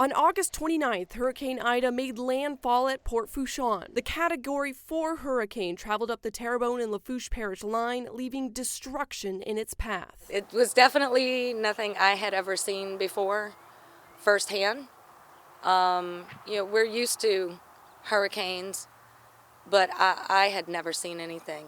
On August 29th, Hurricane Ida made landfall at Port Fourchon. The Category 4 hurricane traveled up the Terrebonne and Lafourche Parish line, leaving destruction in its path. It was definitely nothing I had ever seen before, firsthand. We're used to hurricanes, but I had never seen anything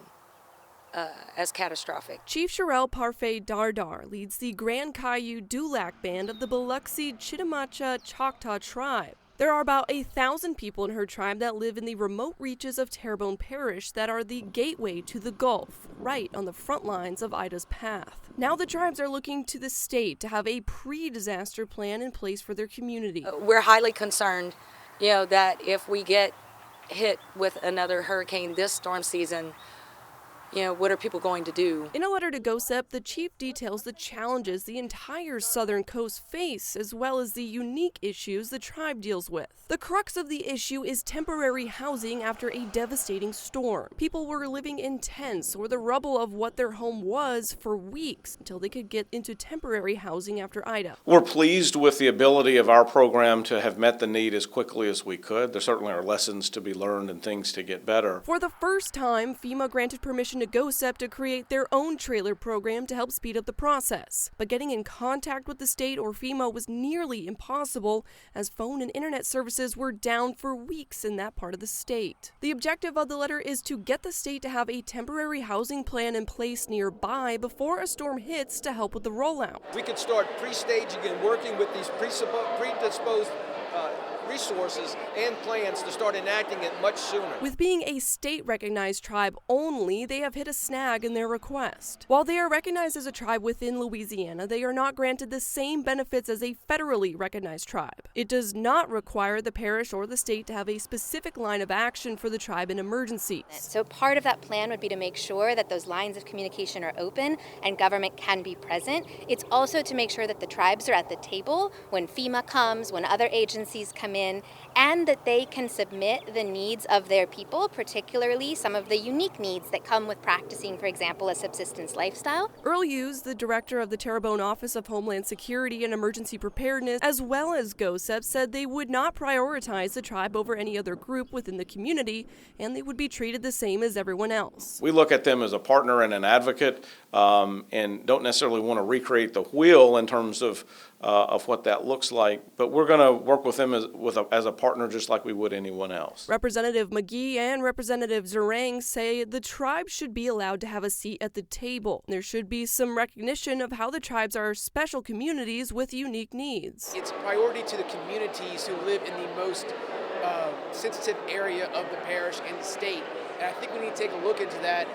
as catastrophic. Chief Sherelle Parfait Dardar leads the Grand Caillou Dulac Band of the Biloxi Chitimacha Choctaw tribe. There are about 1,000 people in her tribe that live in the remote reaches of Terrebonne Parish that are the gateway to the Gulf, right on the front lines of Ida's path. Now the tribes are looking to the state to have a pre-disaster plan in place for their community. We're highly concerned, that if we get hit with another hurricane this storm season, what are people going to do? In a letter to GOHSEP, the chief details the challenges the entire southern coast face, as well as the unique issues the tribe deals with. The crux of the issue is temporary housing after a devastating storm. People were living in tents or the rubble of what their home was for weeks until they could get into temporary housing after Ida. We're pleased with the ability of our program to have met the need as quickly as we could. There certainly are lessons to be learned and things to get better. For the first time, FEMA granted permission to GOHSEP to create their own trailer program to help speed up the process. But getting in contact with the state or FEMA was nearly impossible, as phone and internet services were down for weeks in that part of the state. The objective of the letter is to get the state to have a temporary housing plan in place nearby before a storm hits to help with the rollout. We could start pre-staging and working with these predisposed resources and plans to start enacting it much sooner. With being a state-recognized tribe only, they have hit a snag in their request. While they are recognized as a tribe within Louisiana, they are not granted the same benefits as a federally recognized tribe. It does not require the parish or the state to have a specific line of action for the tribe in emergencies. So part of that plan would be to make sure that those lines of communication are open and government can be present. It's also to make sure that the tribes are at the table when FEMA comes, when other agencies come in, and that they can submit the needs of their people, particularly some of the unique needs that come with practicing, for example, a subsistence lifestyle. Earl Hughes, the director of the Terrebonne Office of Homeland Security and Emergency Preparedness, as well as GOHSEP, said they would not prioritize the tribe over any other group within the community, and they would be treated the same as everyone else. We look at them as a partner and an advocate, and don't necessarily want to recreate the wheel in terms of what that looks like, but we're going to work with them as a partner just like we would anyone else. Representative McGee and Representative Zerang say the tribe should be allowed to have a seat at the table. There should be some recognition of how the tribes are special communities with unique needs. It's a priority to the communities who live in the most sensitive area of the parish and the state, and I think we need to take a look into that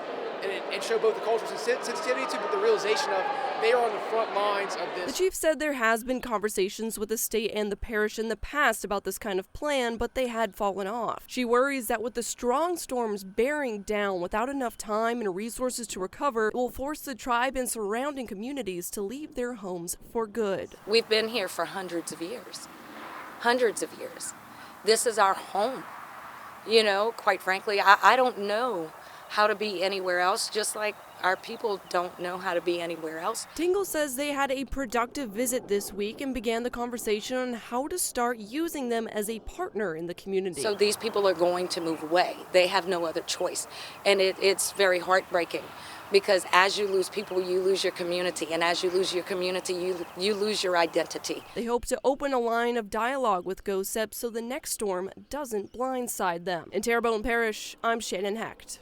and show both the cultural sensitivity to, but the realization of they are on the front lines of this. The chief said there has been conversations with the state and the parish in the past about this kind of plan, but they had fallen off. She worries that with the strong storms bearing down without enough time and resources to recover, it will force the tribe and surrounding communities to leave their homes for good. We've been here for hundreds of years. Hundreds of years. This is our home. Quite frankly, I don't know how to be anywhere else, just like our people don't know how to be anywhere else. Tingle says they had a productive visit this week and began the conversation on how to start using them as a partner in the community. So these people are going to move away. They have no other choice. And it's very heartbreaking, because as you lose people, you lose your community. And as you lose your community, you lose your identity. They hope to open a line of dialogue with GOHSEP so the next storm doesn't blindside them. In Terrebonne Parish, I'm Shannon Hecht.